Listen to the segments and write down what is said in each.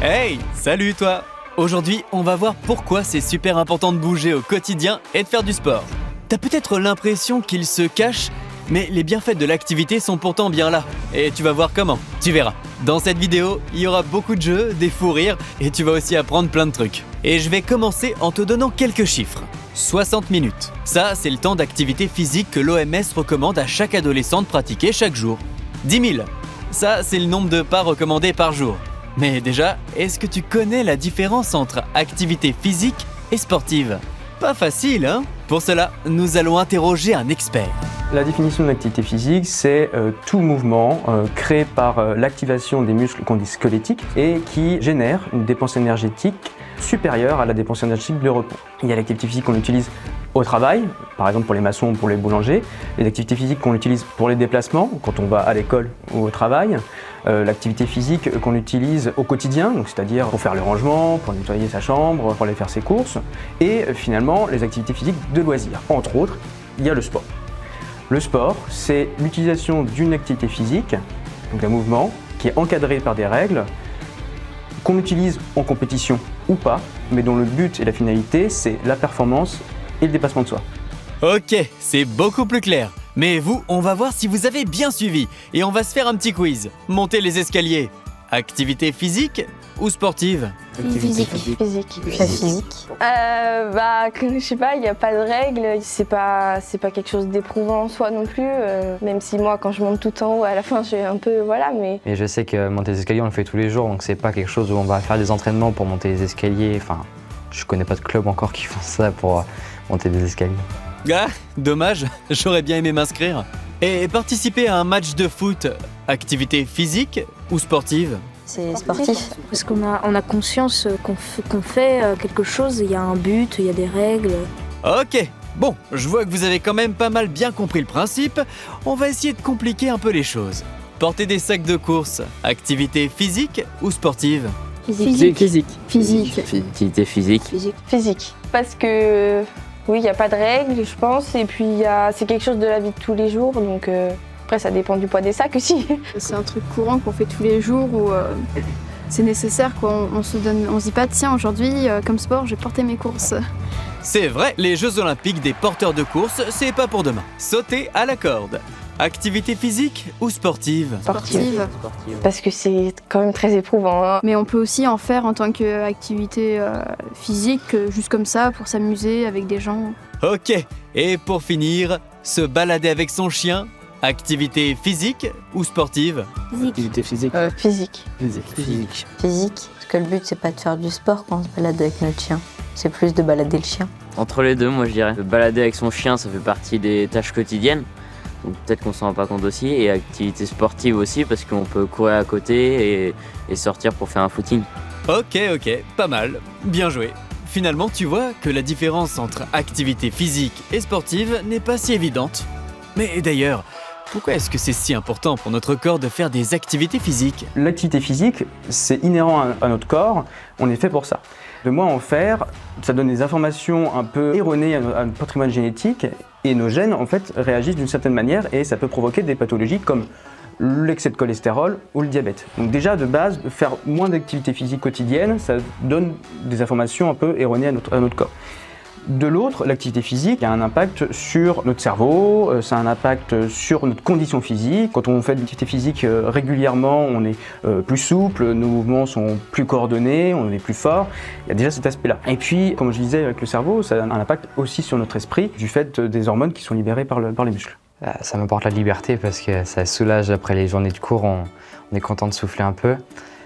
Hey, salut toi! Aujourd'hui, on va voir pourquoi c'est super important de bouger au quotidien et de faire du sport. T'as peut-être l'impression qu'il se cache, mais les bienfaits de l'activité sont pourtant bien là. Et tu vas voir comment, tu verras. Dans cette vidéo, il y aura beaucoup de jeux, des fous rires, et tu vas aussi apprendre plein de trucs. Et je vais commencer en te donnant quelques chiffres. 60 minutes. Ça, c'est le temps d'activité physique que l'OMS recommande à chaque adolescent de pratiquer chaque jour. 10 000. Ça, c'est le nombre de pas recommandés par jour. Mais déjà, est-ce que tu connais la différence entre activité physique et sportive? Pas facile, hein? Pour cela, nous allons interroger un expert. La définition de l'activité physique, c'est tout mouvement créé par l'activation des muscles qu'on dit squelettiques et qui génère une dépense énergétique supérieure à la dépense énergétique de repos. Il y a l'activité physique qu'on utilise au travail, par exemple pour les maçons ou pour les boulangers, les activités physiques qu'on utilise pour les déplacements, quand on va à l'école ou au travail, l'activité physique qu'on utilise au quotidien, donc c'est-à-dire pour faire le rangement, pour nettoyer sa chambre, pour aller faire ses courses, et finalement les activités physiques de loisirs. Entre autres, il y a le sport. Le sport, c'est l'utilisation d'une activité physique, donc d'un mouvement, qui est encadré par des règles, qu'on utilise en compétition ou pas, mais dont le but et la finalité, c'est la performance et le dépassement de soi. Ok, c'est beaucoup plus clair. Mais vous, on va voir si vous avez bien suivi. Et on va se faire un petit quiz. Montez les escaliers. Activité physique ou sportive? Physique. Je sais pas, il n'y a pas de règles, c'est pas quelque chose d'éprouvant en soi non plus, même si moi quand je monte tout en haut à la fin j'ai un peu, voilà, mais... Et je sais que monter les escaliers on le fait tous les jours, donc c'est pas quelque chose où on va faire des entraînements pour monter les escaliers, enfin, je connais pas de club encore qui font ça pour monter des escaliers. Ah, dommage, j'aurais bien aimé m'inscrire. Et participer à un match de foot, activité physique ou sportive? C'est sportif, parce qu'on a conscience qu'on fait quelque chose, il y a un but, il y a des règles. Ok, bon, je vois que vous avez quand même pas mal bien compris le principe. On va essayer de compliquer un peu les choses. Porter des sacs de course, activité physique ou sportive? Physique. Activité physique. Physique. Parce que, oui, il n'y a pas de règles, je pense, et puis c'est quelque chose de la vie de tous les jours, donc... Après, ça dépend du poids des sacs aussi. C'est un truc courant qu'on fait tous les jours où c'est nécessaire, quoi. On se dit pas, tiens, aujourd'hui, comme sport, je vais porter mes courses. C'est vrai, les Jeux Olympiques des porteurs de course, c'est pas pour demain. Sauter à la corde. Activité physique ou sportive? Sportive. Parce que c'est quand même très éprouvant. Hein. Mais on peut aussi en faire en tant qu'activité physique, juste comme ça, pour s'amuser avec des gens. Ok, et pour finir, se balader avec son chien? Activité physique ou sportive? Activité physique. Physique. Physique, parce que le but c'est pas de faire du sport quand on se balade avec notre chien, c'est plus de balader le chien. Entre les deux, moi je dirais. Balader avec son chien, ça fait partie des tâches quotidiennes. Donc peut-être qu'on s'en rend pas compte aussi. Et activité sportive aussi, parce qu'on peut courir à côté et sortir pour faire un footing. Ok, pas mal. Bien joué. Finalement, tu vois que la différence entre activité physique et sportive n'est pas si évidente. Mais d'ailleurs, pourquoi est-ce que c'est si important pour notre corps de faire des activités physiques? L'activité physique, c'est inhérent à notre corps, on est fait pour ça. De moins en faire, ça donne des informations un peu erronées à notre patrimoine génétique et nos gènes en fait réagissent d'une certaine manière et ça peut provoquer des pathologies comme l'excès de cholestérol ou le diabète. Donc déjà de base, faire moins d'activité physique quotidienne, ça donne des informations un peu erronées à notre corps. De l'autre, l'activité physique a un impact sur notre cerveau, ça a un impact sur notre condition physique. Quand on fait de l'activité physique régulièrement, on est plus souple, nos mouvements sont plus coordonnés, on est plus fort. Il y a déjà cet aspect-là. Et puis, comme je disais avec le cerveau, ça a un impact aussi sur notre esprit du fait des hormones qui sont libérées par les muscles. Ça m'apporte la liberté parce que ça soulage après les journées de cours, on est content de souffler un peu.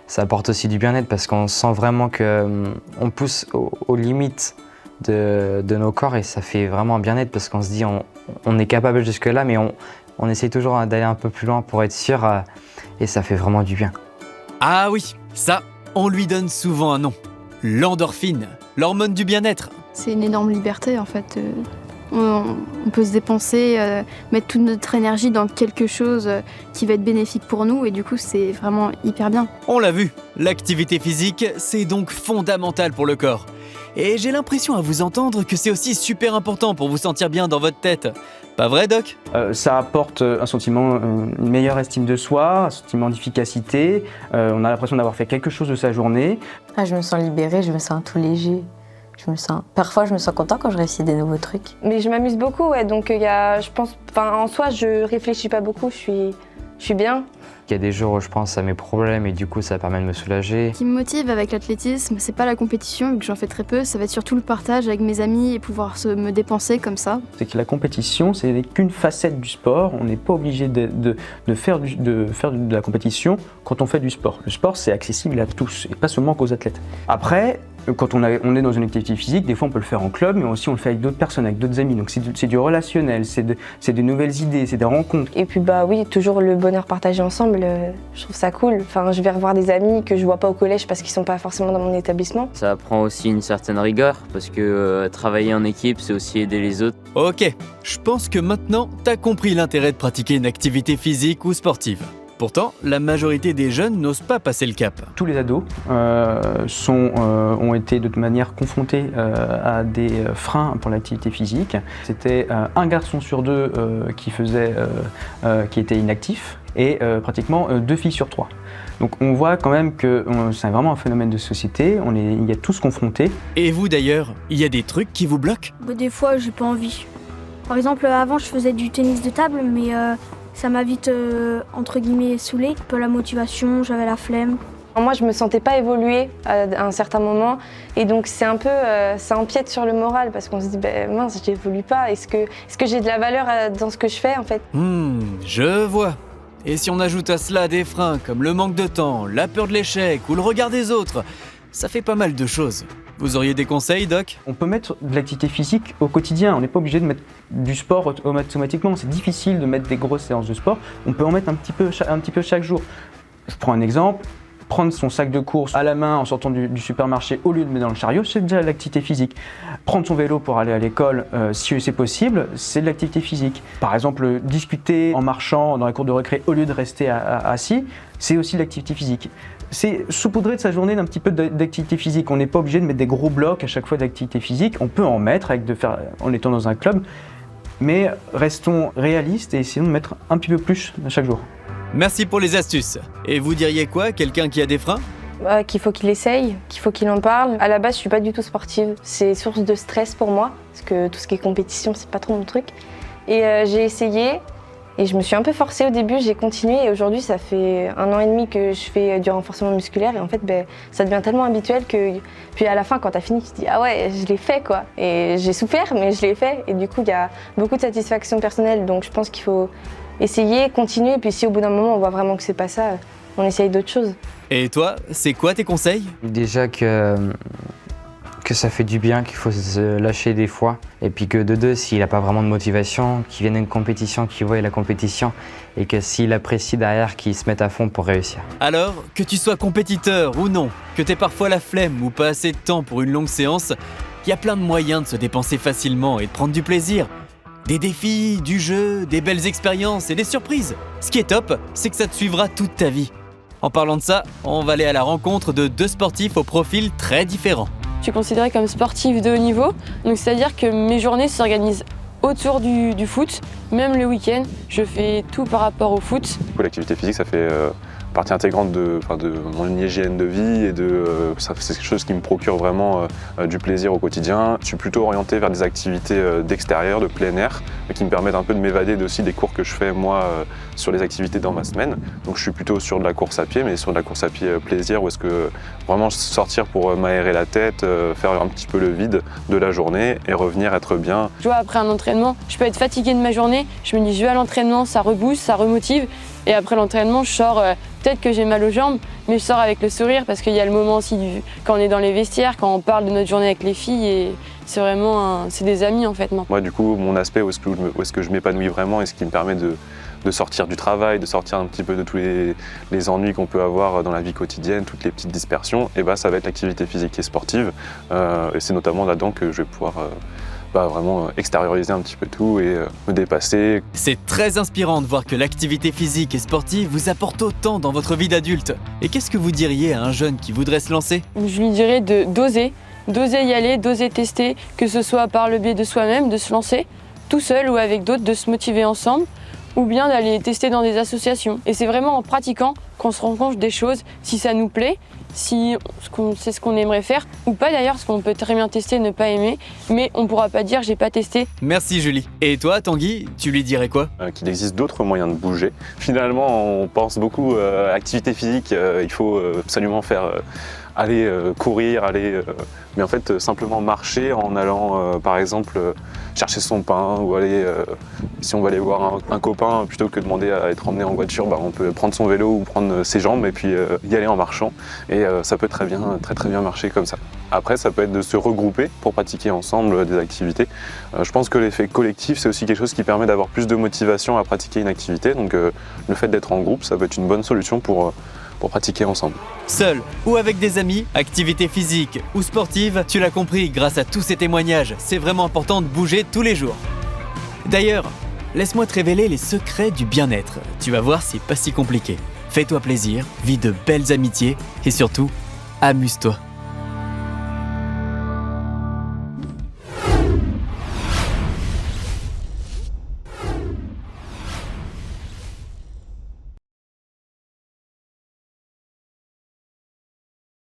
Ça apporte aussi du bien-être parce qu'on sent vraiment qu'on pousse aux limites de nos corps et ça fait vraiment un bien-être parce qu'on se dit on est capable jusque-là mais on essaie toujours d'aller un peu plus loin pour être sûr et ça fait vraiment du bien. Ah oui, ça, on lui donne souvent un nom. L'endorphine, l'hormone du bien-être. C'est une énorme liberté en fait. on peut se dépenser, mettre toute notre énergie dans quelque chose qui va être bénéfique pour nous et du coup c'est vraiment hyper bien. On l'a vu, l'activité physique, c'est donc fondamental pour le corps. Et j'ai l'impression à vous entendre que c'est aussi super important pour vous sentir bien dans votre tête. Pas vrai, Doc ? Ça apporte un sentiment, une meilleure estime de soi, un sentiment d'efficacité. On a l'impression d'avoir fait quelque chose de sa journée. Ah, je me sens libérée, je me sens tout léger. Parfois, je me sens content quand je réussis des nouveaux trucs. Mais je m'amuse beaucoup, ouais, donc je pense, en soi, je réfléchis pas beaucoup, je suis bien. Il y a des jours où je pense à mes problèmes et du coup ça permet de me soulager. Ce qui me motive avec l'athlétisme, c'est pas la compétition, vu que j'en fais très peu, ça va être surtout le partage avec mes amis et pouvoir me dépenser comme ça. C'est que la compétition, c'est qu'une facette du sport. On n'est pas obligé de faire de la compétition quand on fait du sport. Le sport, c'est accessible à tous et pas seulement qu'aux athlètes. Après, quand on est dans une activité physique, des fois on peut le faire en club, mais aussi on le fait avec d'autres personnes, avec d'autres amis. Donc c'est du relationnel, c'est des nouvelles idées, c'est des rencontres. Et puis oui, toujours le bonheur partagé ensemble, je trouve ça cool. Enfin, je vais revoir des amis que je vois pas au collège parce qu'ils sont pas forcément dans mon établissement. Ça apprend aussi une certaine rigueur parce que travailler en équipe, c'est aussi aider les autres. Ok, je pense que maintenant, t'as compris l'intérêt de pratiquer une activité physique ou sportive. Pourtant, la majorité des jeunes n'osent pas passer le cap. Tous les ados ont été de toute manière confrontés à des freins pour l'activité physique. C'était un garçon sur deux qui était inactif et pratiquement 2 filles sur 3. Donc on voit quand même que c'est vraiment un phénomène de société, il y a tous confrontés. Et vous d'ailleurs, il y a des trucs qui vous bloquent ? Des fois, j'ai pas envie. Par exemple, avant, je faisais du tennis de table, mais ça m'a vite, entre guillemets, saoulée. Un peu la motivation, j'avais la flemme. Moi, je me sentais pas évoluer à un certain moment et donc c'est un peu, ça empiète sur le moral parce qu'on se dit, mince, j'évolue pas. Est-ce que j'ai de la valeur dans ce que je fais en fait ? Je vois. Et si on ajoute à cela des freins comme le manque de temps, la peur de l'échec ou le regard des autres, ça fait pas mal de choses. Vous auriez des conseils, Doc ? On peut mettre de l'activité physique au quotidien, on n'est pas obligé de mettre du sport automatiquement, c'est difficile de mettre des grosses séances de sport, on peut en mettre un petit peu chaque jour. Je prends un exemple, prendre son sac de course à la main en sortant du supermarché au lieu de mettre dans le chariot, c'est déjà l'activité physique. Prendre son vélo pour aller à l'école, si c'est possible, c'est de l'activité physique. Par exemple, discuter en marchant dans la cour de récré au lieu de rester assis, c'est aussi de l'activité physique. C'est saupoudrer de sa journée d'un petit peu d'activité physique. On n'est pas obligé de mettre des gros blocs à chaque fois d'activité physique. On peut en mettre en étant dans un club, mais restons réalistes et essayons de mettre un petit peu plus chaque jour. Merci pour les astuces. Et vous diriez quoi, quelqu'un qui a des freins ? Qu'il faut qu'il essaye, qu'il faut qu'il en parle. À la base, je suis pas du tout sportive. C'est source de stress pour moi, parce que tout ce qui est compétition, c'est pas trop mon truc. Et j'ai essayé, et je me suis un peu forcée au début, j'ai continué, et aujourd'hui, ça fait 1 an et demi que je fais du renforcement musculaire, et en fait, ça devient tellement habituel que... Puis à la fin, quand t'as fini, tu te dis « Ah ouais, je l'ai fait, quoi !» Et j'ai souffert, mais je l'ai fait, et du coup, il y a beaucoup de satisfaction personnelle, donc je pense qu'il faut essayer, continuer, et puis si au bout d'un moment, on voit vraiment que c'est pas ça, on essaye d'autres choses. Et toi, c'est quoi tes conseils ? Déjà que ça fait du bien, qu'il faut se lâcher des fois. Et puis que de deux, s'il n'a pas vraiment de motivation, qu'il vienne à une compétition, qu'il voie la compétition. Et que s'il apprécie derrière, qu'il se mette à fond pour réussir. Alors, que tu sois compétiteur ou non, que t'aies parfois la flemme ou pas assez de temps pour une longue séance, il y a plein de moyens de se dépenser facilement et de prendre du plaisir. Des défis, du jeu, des belles expériences et des surprises. Ce qui est top, c'est que ça te suivra toute ta vie. En parlant de ça, on va aller à la rencontre de 2 sportifs au profil très différents. Je suis considérée comme sportive de haut niveau, donc c'est-à-dire que mes journées s'organisent autour du foot, même le week-end, je fais tout par rapport au foot. L'activité physique, ça fait partie intégrante de mon hygiène de vie et c'est quelque chose qui me procure vraiment du plaisir au quotidien. Je suis plutôt orienté vers des activités d'extérieur, de plein air, qui me permettent un peu de m'évader aussi des cours que je fais moi sur les activités dans ma semaine. Donc je suis plutôt sur de la course à pied, mais sur de la course à pied plaisir, où est-ce que vraiment sortir pour m'aérer la tête, faire un petit peu le vide de la journée et revenir être bien. Je vois après un entraînement, je peux être fatiguée de ma journée, je me dis je vais à l'entraînement, ça rebooste, ça remotive. Et après l'entraînement, je sors, peut-être que j'ai mal aux jambes, mais je sors avec le sourire parce qu'il y a le moment aussi quand on est dans les vestiaires, quand on parle de notre journée avec les filles et c'est vraiment, c'est des amis en fait maintenant. Moi du coup, mon aspect où est-ce que je m'épanouis vraiment et ce qui me permet de sortir du travail, de sortir un petit peu de tous les ennuis qu'on peut avoir dans la vie quotidienne, toutes les petites dispersions, et ça va être l'activité physique et sportive. Et c'est notamment là-dedans que je vais pouvoir vraiment extérioriser un petit peu tout et me dépasser. C'est très inspirant de voir que l'activité physique et sportive vous apporte autant dans votre vie d'adulte. Et qu'est-ce que vous diriez à un jeune qui voudrait se lancer? Je lui dirais d'oser y aller, d'oser tester, que ce soit par le biais de soi-même, de se lancer tout seul ou avec d'autres, de se motiver ensemble, ou bien d'aller tester dans des associations. Et c'est vraiment en pratiquant qu'on se rend compte des choses, si ça nous plaît, si c'est ce qu'on aimerait faire, ou pas d'ailleurs, parce qu'on peut très bien tester et ne pas aimer, mais on ne pourra pas dire j'ai pas testé. Merci Julie. Et toi Tanguy, tu lui dirais quoi? Qu'il existe d'autres moyens de bouger. Finalement, on pense beaucoup à l'activité physique, il faut absolument faire aller courir, mais en fait simplement marcher en allant par exemple chercher son pain ou aller, si on va aller voir un copain, plutôt que demander à être emmené en voiture, on peut prendre son vélo ou prendre ses jambes et puis y aller en marchant, et ça peut très bien marcher comme ça. Après, ça peut être de se regrouper pour pratiquer ensemble des activités. Je pense que l'effet collectif, c'est aussi quelque chose qui permet d'avoir plus de motivation à pratiquer une activité, donc le fait d'être en groupe, ça peut être une bonne solution pour pratiquer ensemble. Seul ou avec des amis, activité physique ou sportive, tu l'as compris grâce à tous ces témoignages, c'est vraiment important de bouger tous les jours. D'ailleurs, laisse-moi te révéler les secrets du bien-être. Tu vas voir, c'est pas si compliqué. Fais-toi plaisir, vis de belles amitiés et surtout, amuse-toi.